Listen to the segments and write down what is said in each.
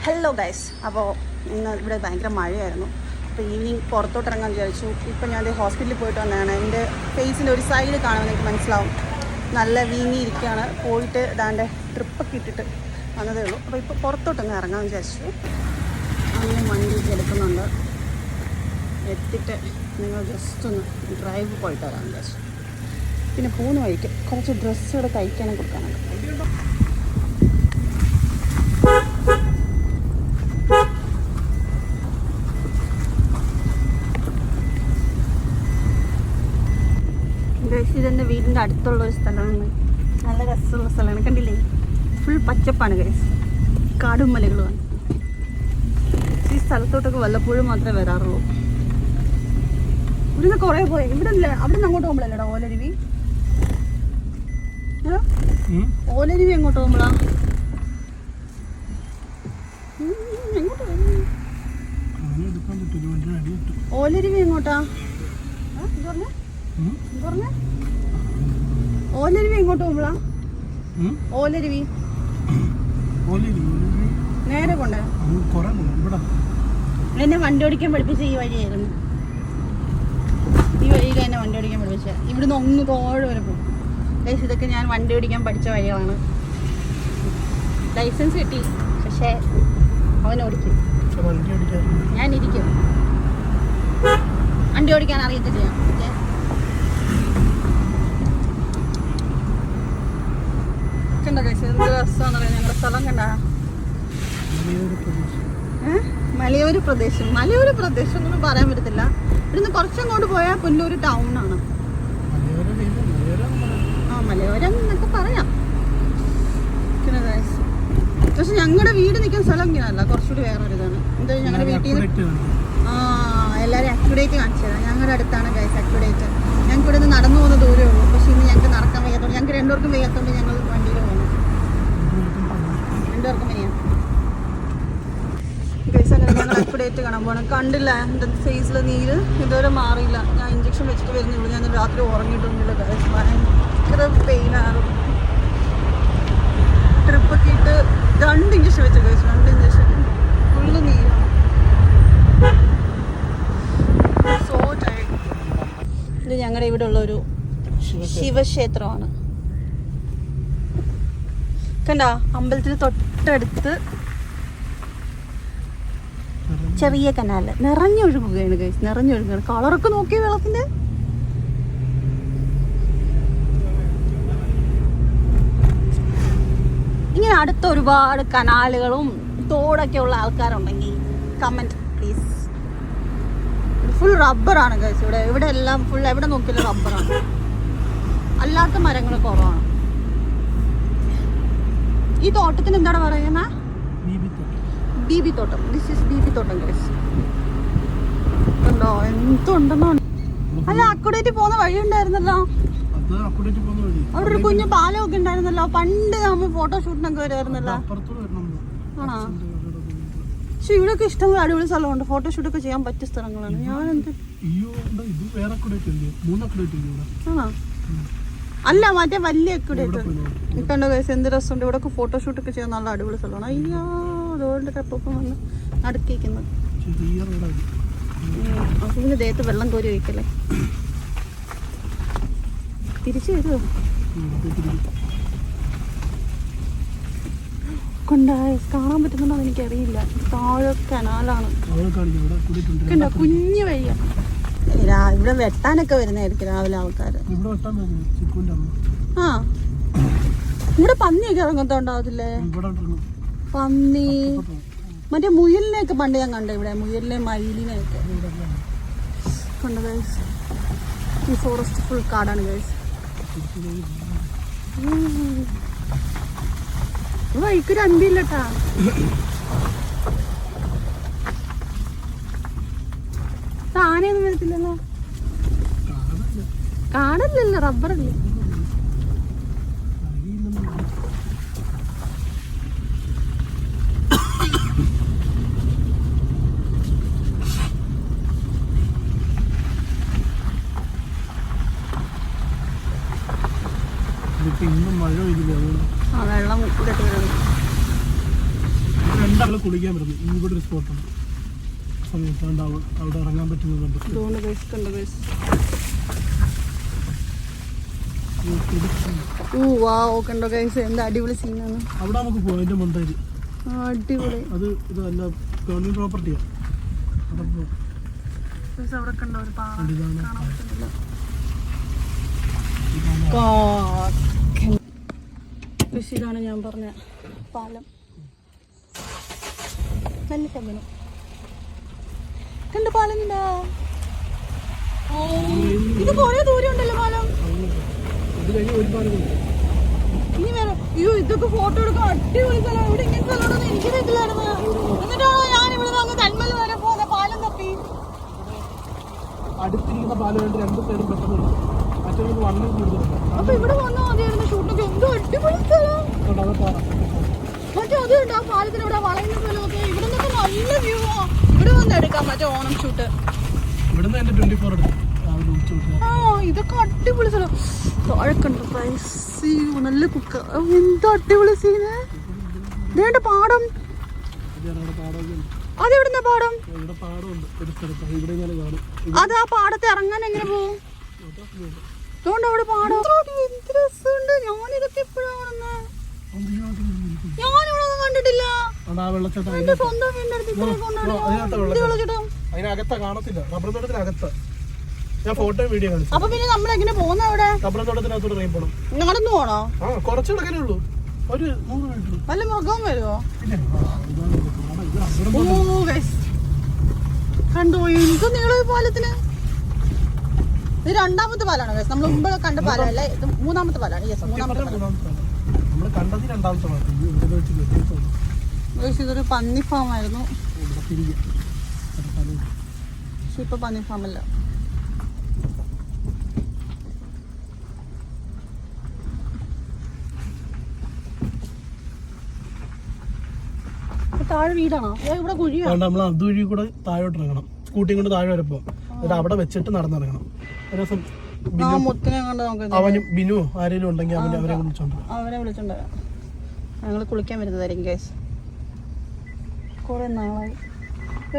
Hello guys, അപ്പോൾ ഇന്ന് ഇവിടെ ഭയങ്കര മഴയായിരുന്നു. അപ്പോൾ ഈവനിങ് പുറത്തോട്ടിറങ്ങാൻ വിചാരിച്ചു. ഇപ്പോൾ ഞാൻ ഹോസ്പിറ്റലിൽ പോയിട്ട് വന്നതാണ്. എൻ്റെ ഫേസിൻ്റെ ഒരു സൈഡ് കാണുമ്പോൾ എനിക്ക് മനസ്സിലാവും നല്ല വീങ്ങിയിരിക്കുകയാണ്. പോയിട്ട് ഇതാണ്ട് ട്രിപ്പൊക്കെ ഇട്ടിട്ട് വന്നതേ ഉള്ളൂ. അപ്പോൾ ഇപ്പോൾ പുറത്തോട്ടൊന്ന് ഇറങ്ങാൻ വിചാരിച്ചു. അങ്ങനെ വണ്ടി എടുക്കുന്നുണ്ട്. എത്തിയിട്ട് നിങ്ങൾ ജസ്റ്റ് ഒന്ന് ഡ്രൈവ് പോയിട്ട് വരാൻ വിചാരിച്ചു. പിന്നെ പോകുന്ന വഴിക്ക് കുറച്ച് ഡ്രസ്സുകൾ തയ്ക്കാനും കൊടുക്കാനുണ്ട്. ഇതെൻ്റെ വീടിൻ്റെ അടുത്തുള്ള ഒരു സ്ഥലമാണ്. നല്ല രസമുള്ള സ്ഥലമാണ്. കണ്ടില്ലേ, ഫുൾ പച്ചപ്പാണ് ഗൈസ്, കാടും മലകളുമാണ്. ഈ സ്ഥലത്തോട്ടൊക്കെ വല്ലപ്പോഴും മാത്രമേ വരാറുള്ളൂ. ഇവിടുന്ന് കുറേ പോയി. ഇവിടെ അല്ലേ, അവിടെ നിന്ന് അങ്ങോട്ട് പോകുമ്പോഴല്ലേടാ ഓലരുവി? ഓലരുവി എങ്ങോട്ട് പോകുമ്പോഴാ? ഓലരുവി എങ്ങോട്ടാ? ഓലരുവി എങ്ങോട്ട് പോകുമ്പോഴാ? ഓലരുവി നേരെ കൊണ്ട് എന്നെ വണ്ടി ഓടിക്കാൻ പഠിപ്പിച്ച ഈ വഴിയായിരുന്നു. ഈ വഴിയിൽ എന്നെ വണ്ടി ഓടിക്കാൻ പഠിപ്പിച്ച. ഇവിടുന്ന് ഒന്ന് കോഴ വരെ പോകും. ഇതൊക്കെ ഞാൻ വണ്ടി ഓടിക്കാൻ പഠിച്ച വഴികളാണ്. ലൈസൻസ് കിട്ടി, പക്ഷേ അവൻ ഓടിക്കും, ഞാൻ ഇരിക്കും. വണ്ടി ഓടിക്കാൻ അറിയത്തില്ല. കണ്ടോ എന്ത് രസമാണെന്ന് പറയാം. ഞങ്ങളുടെ സ്ഥലം കണ്ടാ? മലയോര പ്രദേശം. മലയോര പ്രദേശം എന്നൊന്നും പറയാൻ പറ്റത്തില്ല. ഇവിടുന്ന് കുറച്ചങ്ങോട്ട് പോയാൽ പുല്ലൂര് ടൗൺ ആണ്. ആ, മലയോരം എന്നൊക്കെ പറയാം. പക്ഷെ ഞങ്ങളുടെ വീട് നിൽക്കുന്ന സ്ഥലം ഇങ്ങനെയല്ല, കുറച്ചുകൂടി വേറൊരിതാണ്. എന്താ ഞങ്ങളുടെ വീട്ടിൽ എല്ലാവരും അക്യുഡേറ്റ് കാണിച്ചു തരാം. ഞങ്ങളുടെ അടുത്താണ് ഗൈസ് അക്യുഡേറ്റ്. ഞങ്ങൾക്ക് ഇവിടെ നിന്ന് നടന്നു പോകുന്ന ദൂരമേ ഉള്ളൂ. പക്ഷെ ഇന്ന് ഞങ്ങൾക്ക് നടക്കാൻ വയ്യാത്തതുകൊണ്ട്, ഞങ്ങൾക്ക് രണ്ടുപേർക്കും വയ്യാത്തതുകൊണ്ട് ഞങ്ങൾ വണ്ടിയിൽ പോകുന്നു. രണ്ടുപേർക്കും വയ്യ ഗൈസ്. അങ്ങനെ ഞങ്ങൾ അക്യുഡേറ്റ് കാണാൻ പോകണം. കണ്ടില്ല എൻ്റെ ഫേസിലെ നീര് ഇതുവരെ മാറിയില്ല. ഞാൻ ഇഞ്ചക്ഷൻ വെച്ചിട്ട് വരുന്നുള്ളൂ. ഞാൻ രാത്രി ഉറങ്ങിയിട്ടൊന്നുമില്ല ഗൈസ്. ഭയങ്കര പെയിനാണ്. ട്രിപ്പൊക്കെ ഇട്ട് 2 ഇഞ്ചക്ഷൻ വെച്ച ഗൈസ്. 2 injection full നീരാണ്. ഇത് ഞങ്ങളുടെ ഇവിടെ ഉള്ളൊരു ശിവക്ഷേത്രമാണ്. കണ്ട, അമ്പലത്തിന് തൊട്ടടുത്ത് ചെറിയ കനാല് നിറഞ്ഞൊഴുകുകയാണ് ഗൈസ്. നിറഞ്ഞൊഴുകുകയാണ്. കളറൊക്കെ നോക്കിയ വെള്ളത്തിന്റെ. ഇങ്ങനെ അടുത്ത ഒരുപാട് കനാലുകളും തോടൊക്കെ ഉള്ള ആൾക്കാരുണ്ടെങ്കിൽ കമന്റ് പ്ലീസ്. ഫുൾ റബ്ബറാണ് ഗൈസ്. ഇവിടെ എല്ലാം ഫുൾ എവിടെ നോക്കിയാലും റബ്ബറാണ്. അല്ലാത്ത മരങ്ങൾ കുറവാണ്. ഈ തോട്ടത്തിന് എന്താണ് പറയുന്നത്? ബീബി തോട്ടം. ദിസ് ഈസ് ബീബി തോട്ടം ഗൈസ്. ഉണ്ടോ എന്തുണ്ടെന്നോ. അല്ല, അക്കുഡേറ്റ് പോകുന്ന വഴി ഉണ്ടായിരുന്നല്ലോ. അവിടെ ഒരു കുഞ്ഞു പാലമൊക്കെ ഉണ്ടായിരുന്നല്ലോ. പണ്ട് നമ്മൾ ഫോട്ടോഷൂട്ടിനൊക്കെ വരുമായിരുന്നല്ലോ. ആണോ? പക്ഷെ ഇവിടെയൊക്കെ ഇഷ്ടംപോലെ അടിപൊളി സ്ഥലമുണ്ട്. ഫോട്ടോഷൂട്ടൊക്കെ ചെയ്യാൻ പറ്റിയ സ്ഥലങ്ങളാണ്. ഞാൻ എന്ത് ആണോ? അല്ല, മറ്റേ വലിയ അക്യുഡേറ്റ് ഇട്ടുണ്ടോ ഗൈസ്. എന്ത് രസമുണ്ട്. ഇവിടെയൊക്കെ ഫോട്ടോഷൂട്ടൊക്കെ ചെയ്യാൻ നല്ല അടിപൊളി സ്ഥലമാണ്. അയ്യോ, അതുകൊണ്ട് കപ്പൊപ്പം വന്ന് നടുക്കിക്കുന്നത്. അപ്പൊ പിന്നെ ദേഹത്ത് വെള്ളം കോരി വയ്ക്കല്ലേ. തിരിച്ചു വരുമോ? കാണാൻ പറ്റുന്നുണ്ടോ എനിക്കറിയില്ല. താഴെ കനാലാണ്. കണ്ടോ, കുഞ്ഞു വഴിയാണ്. ഇവിടെ വെട്ടാനൊക്കെ വരുന്നതായിരിക്കും രാവിലെ ആൾക്കാർ. ആ, ഇവിടെ പന്നിയൊക്കെ ഇറങ്ങത്തോണ്ടാവത്തില്ലേ? പന്നി, മറ്റേ മുയലിനെയൊക്കെ പണ്ട് ഞാൻ കണ്ടു. ഇവിടെ മുയലിനെ, മയിലിനെയൊക്കെ കണ്ടു ഗൈസ്. ഈ ഫോറസ്റ്റ് ഫുൾ കാടാണ് ഗൈസ്. വഴിക്കൊരു അമ്പില്ലട്ടാ. ആനയൊന്നും വരത്തില്ലല്ലോ. കാടല്ലല്ലോ, റബ്ബറല്ലേ. ഇന്നും മഴ പെയ്തില്ല. വെള്ളം കുട്ടികളെ കുളിക്കാൻ വരുന്നു. ഇവിടെ ഒരു സ്പോട്ടുണ്ട്, സമയത്ത് അവിടെ ഇറങ്ങാൻ പറ്റുന്നുണ്ട്. എന്താ അടിപൊളി സീനാണ്. അവിടെ നമുക്ക് പോവാം. അതിന്റെ മണ്ടയില് അടിപൊളി. അത് ഇതല്ല ഗവൺമെന്റ് പ്രോപ്പർട്ടിയാണ്. അവിടെ കണ്ടോ ഒരു പാലം. ഇതാണ് ഞാൻ പറഞ്ഞ പാലം. നല്ല ശബ്ദം കണ്ട പാലം. ഇത് കൊറേ ദൂരം ഉണ്ടല്ലോ പാലം. ഇനി വേറെ അയ്യോ ഇതൊക്കെ ഫോട്ടോ എടുക്കാൻ അടിപൊളി സ്ഥലം. ഇവിടെ ഇങ്ങനെ സ്ഥലമാണെന്ന് എനിക്ക് അറിയത്തില്ലായിരുന്നു. എന്നിട്ടാണോ ഞാൻ ഇവിടെ അങ്ങ് കന്മൽ വരെ പോകുന്ന പാലം തപ്പി. അടുത്തിരിക്കുന്ന പാലം രണ്ട് സൈഡും പെട്ടെന്ന് അപ്പൊ ഇവിടെ വന്നാ മതിയായിരുന്നു ഷൂട്ടൊക്കെ. എന്തോ അടിപൊളി സ്ഥലം. മറ്റേ അതുണ്ട് ആ പാലത്തിന് ഇവിടെ വളയുന്ന സ്ഥലമൊക്കെ. ഇവിടെ നിന്നൊക്കെ നല്ല വ്യൂ ആ. ഇവിടെ വന്ന് എടുക്കാം മറ്റേ ഓണം ഷൂട്ട്. ആ ഇതൊക്കെ അടിപൊളി സ്ഥലം. താഴെക്കണ്ട് നല്ല കുക്ക. എന്താ അടിപൊളി സീന്. ഇതേണ്ട പാടം. അതെവിടുന്ന പാടം? അത് ആ പാടത്ത് ഇറങ്ങാൻ എങ്ങനെ പോകും? അതുകൊണ്ട് അവിടെ പാടം. എന്ത് രസമുണ്ട്. ഞാനിതൊക്കെ എപ്പോഴാണ് കാണുന്നത്. ഞാനിവിടെ ഒന്നും കണ്ടിട്ടില്ല. എന്റെ സ്വന്തം വീടിന്റെ അടുത്ത് അതിനകത്താ കാണത്തില്ല. റബ്ബർ തോട്ടത്തിനകത്ത് ഞാൻ ഫോട്ടോ വീഡിയോ കാണിച്ചു. അപ്പൊ പിന്നെ നമ്മൾ എങ്ങനെ പോകുന്ന അവിടെ? റബ്ബർ തോട്ടത്തിനകത്തോട്ട് ഇറങ്ങി പോകണം. നടന്നു പോണോ? ആ കുറച്ച് കിടക്കനേ ഉള്ളൂ. ഒരു 3 മീറ്റർ. വല്ല മൃഗവും വരുമോ? കണ്ടോ എന്ത് നീളം പാലത്തിന്. ഇത് രണ്ടാമത്തെ പാലാണ്. നമ്മൾ മുമ്പ് കണ്ട പാലല്ല, ഇത് മൂന്നാമത്തെ പാലാണ്. ഇതൊരു പന്നി ഫാം ആയിരുന്നു. പക്ഷെ ഇപ്പൊ പന്നി ഫാമല്ല. താഴെ വീടാണോ? ഇവിടെ കുഴിയാണ്. നമ്മൾ അതുവഴി കൂടെ താഴോട്ട് ഇറങ്ങണം. സ്കൂട്ടി കൊണ്ട് താഴെ വരപ്പോ എന്നിട്ട് അവിടെ വെച്ചിട്ട് നടന്നിറങ്ങണം. ഒരു ദിവസം അവനും ബിനു ആരെങ്കിലും ഉണ്ടെങ്കിൽ അവരെ വിളിച്ചോണ്ട് ഞങ്ങൾ കുളിക്കാൻ വരുന്നതായിരിക്കും ഗൈസ്. കുറെ നാളായി.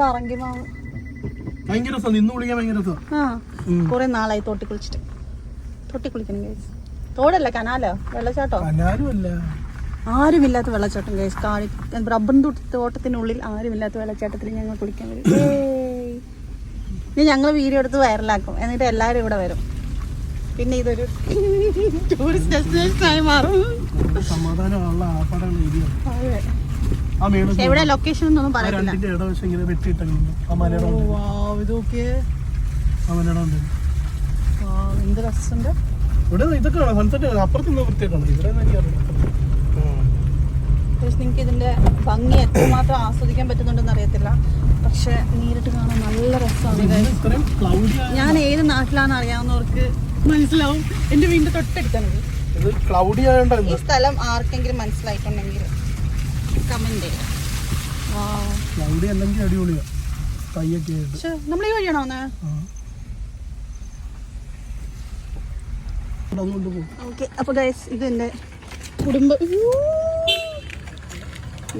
പറങ്കിമാവ് ഭയങ്കര രസം. നിന്ന് കുളിക്കാൻ ഭയങ്കര രസം. ആ കുറെ നാളായി തോട്ടി കുളിക്കണം ഗൈസ്. തോടല്ല കനാലോ? വെള്ളച്ചാട്ടോ? കനാലും അല്ല, ആരുമില്ലാത്ത വെള്ളച്ചാട്ടം ഗൈസ്. റബ്ബർ തോട്ടത്തിനുള്ളിൽ ആരുമില്ലാത്ത വെള്ളച്ചാട്ടത്തിൽ ഞങ്ങൾ കുളിക്കാൻ വരും. ഇനി ഞങ്ങൾ വീഡിയോ എടുത്ത് വൈറലാക്കും. എന്നിട്ട് എല്ലാവരും ഇവിടെ വരും. പിന്നെ ഇതൊരു ടൂറിസ്റ്റ് ഡെസ്റ്റിനേഷനായി മാറും. എവിടെ ലൊക്കേഷൻ ഒന്നും പറയത്തില്ല. എന്ത് രസമുണ്ട്. നിങ്ങൾക്ക് ഇതിന്റെ ഭംഗി എത്രമാത്രം ആസ്വദിക്കാൻ പറ്റുന്നുണ്ടെന്ന് അറിയത്തില്ല. പക്ഷെ നേരിട്ട് കാണാൻ നല്ല രസമാണ്. ഞാൻ ഏത് നാട്ടിലാണെന്ന് അറിയാവുന്നവർക്ക് മനസ്സിലാവും. എന്റെ വീടിന്റെ തൊട്ടടുത്താണ്. ഈ സ്ഥലം ആർക്കെങ്കിലും മനസ്സിലായിട്ടുണ്ടെങ്കിൽ കമന്റ് ചെയ്യാം. നമ്മൾ ഈ വഴിയാണോ വന്നേ? ഓക്കെ. അപ്പൊ ഗൈസ് ഇത് എന്റെ കുടുംബ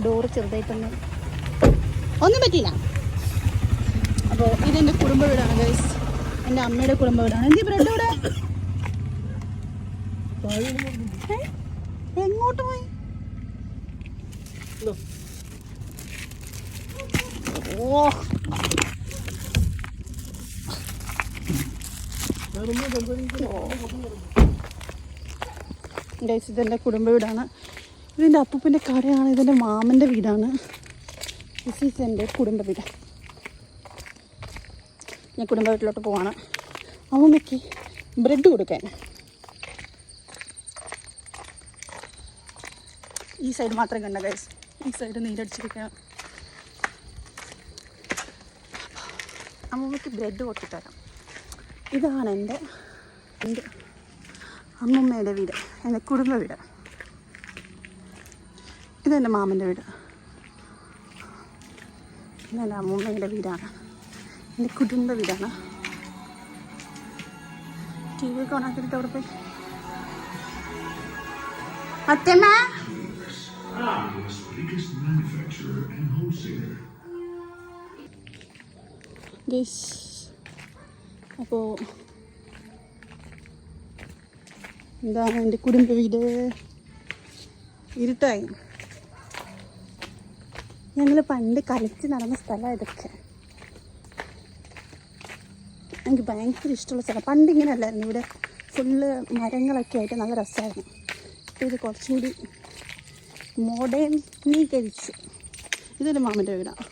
ഡോറ് ചെറുതായിട്ടൊന്നും ഒന്നും പറ്റിയില്ല. അപ്പോൾ ഇതെന്റെ കുടുംബ വീടാണ് ഗൈസ്. എൻ്റെ അമ്മയുടെ കുടുംബ വീടാണ്. എന്ത് ബ്രെഡ് ഇവിടെ എങ്ങോട്ട് പോയി? ഓ ഗൈസ് ഇതെൻ്റെ കുടുംബ വീടാണ്. ഇതിൻ്റെ അപ്പൂപ്പൻ്റെ കടയാണ്. ഇതെൻ്റെ മാമൻ്റെ വീടാണ്. ദിസ് ഈസ് എൻ്റെ കുടുംബ വീട്. ഞാൻ കുടുംബ വീട്ടിലോട്ട് പോവാണ്. അമ്മയ്ക്ക് ബ്രെഡ് കൊടുക്കാൻ. ഈ സൈഡ് മാത്രം കണ്ട ഗൈസ്. ഈ സൈഡ് നീരടിച്ചിരിക്കണം. അമ്മമ്മയ്ക്ക് ബ്രെഡ് കൊടുത്തിട്ടരാം. ഇതാണ് എൻ്റെ അമ്മമ്മയുടെ വീട്, എൻ്റെ കുടുംബ വീട്. ഇതെൻ്റെ മാമൻ്റെ വീട്. ഇതെൻ്റെ അമ്മമ്മയുടെ വീടാണ്. എൻ്റെ കുടുംബ വീടാണ്. ടി വി ഒക്കെ ഓണാക്കിയിട്ട് അവിടെ പോയി. അത്തമ്മ World's biggest manufacturer and wholesaler. Guys അപ്പോൾ ഇതാണ് എൻ്റെ കുടുംബ വീട്. ഇരുട്ടായി. ഞങ്ങൾ പണ്ട് കളിച്ച് നടന്ന സ്ഥലം ഇതൊക്കെ. എനിക്ക് ഭയങ്കര ഇഷ്ടമുള്ള സ്ഥലം. പണ്ട് ഇങ്ങനെ അല്ലായിരുന്നു, ഇവിടെ ഫുള്ള് മരങ്ങളൊക്കെ ആയിട്ട് നല്ല രസമായിരുന്നു. അപ്പോൾ ഇത് കുറച്ചും കൂടി മോഡേണീകരിച്ചു. ഇതൊരു മാമൻ്റെ വീടാണ്.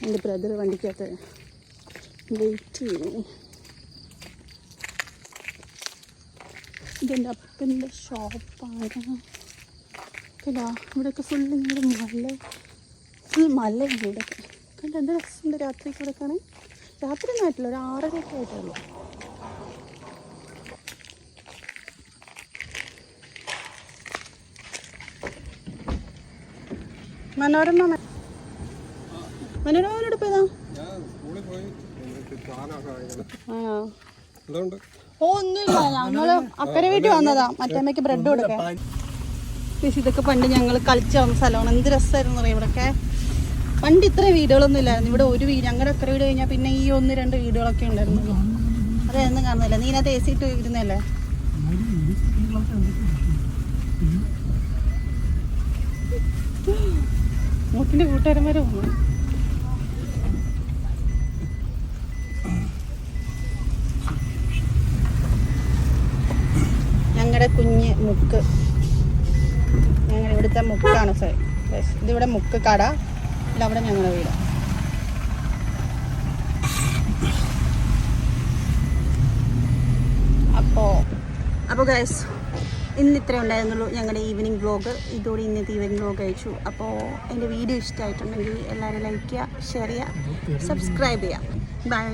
എൻ്റെ ബ്രദർ വണ്ടിക്കകത്ത് വെയിറ്റ് ചെയ്യുന്നു. ഇതെൻ്റെ അപ്പൻ്റെ ഷോപ്പാണ്. കേട്ടോ, ഇവിടെയൊക്കെ ഫുള്ള് ഇങ്ങനെ ഫുൾ മലയുണ്ട് ഇവിടെയൊക്കെ. കണ്ടോ എന്ത് രസമുണ്ട് രാത്രി കൂടെ കാണാൻ. രാത്രി ഒന്നും ആയിട്ടില്ല, ഒരു 6:30 ആയിട്ടുള്ളൂ. മനോരമയോട് പോയതാ. ഓ ഒന്നുമില്ല, ഞങ്ങള് അക്കരെ വീട്ടിൽ വന്നതാ മറ്റേമ്മയ്ക്ക് ബ്രെഡ് കൊടുക്കാൻ. ഇതൊക്കെ പണ്ട് ഞങ്ങൾ കളിച്ച സ്ഥലമാണ്. എന്ത് രസമായിരുന്നു അറിയാം ഇവിടെയൊക്കെ. പണ്ട് ഇത്ര വീടുകളൊന്നും ഇല്ലായിരുന്നു. ഇവിടെ ഒരു വീട്, ഞങ്ങളുടെ അക്കരെ വീട് കഴിഞ്ഞാൽ പിന്നെ ഈ 1-2 വീടുകളൊക്കെ ഉണ്ടായിരുന്നു. അതൊന്നും കാണുന്നില്ല. നീ അതിനകത്ത് AC ഇട്ട് ഇരുന്നല്ലേ. മൂക്കിന്റെ കൂട്ടുകാരന്മാരെ വന്നു. ഞങ്ങളുടെ കുഞ്ഞ് മുക്ക്, ഞങ്ങൾ ഇവിടുത്തെ മുക്കാണ്. ഇതിവിടെ മുക്ക് കട, ഇതവിടെ ഞങ്ങളുടെ വീട്. അപ്പോൾ ഗൈസ് ഇന്ന് ഇത്രേ ഉണ്ടായിരുന്നുള്ളൂ ഞങ്ങളുടെ ഈവനിങ് വ്ലോഗ്. ഇതോടെ ഇന്നത്തെ ഈവനിങ് വ്ലോഗ് അയച്ചു. അപ്പോൾ എൻ്റെ വീഡിയോ ഇഷ്ടമായിട്ടുണ്ടെങ്കിൽ എല്ലാവരും ലൈക്ക് ചെയ്യുക, ഷെയർ ചെയ്യുക, സബ്സ്ക്രൈബ് ചെയ്യുക. ബൈ.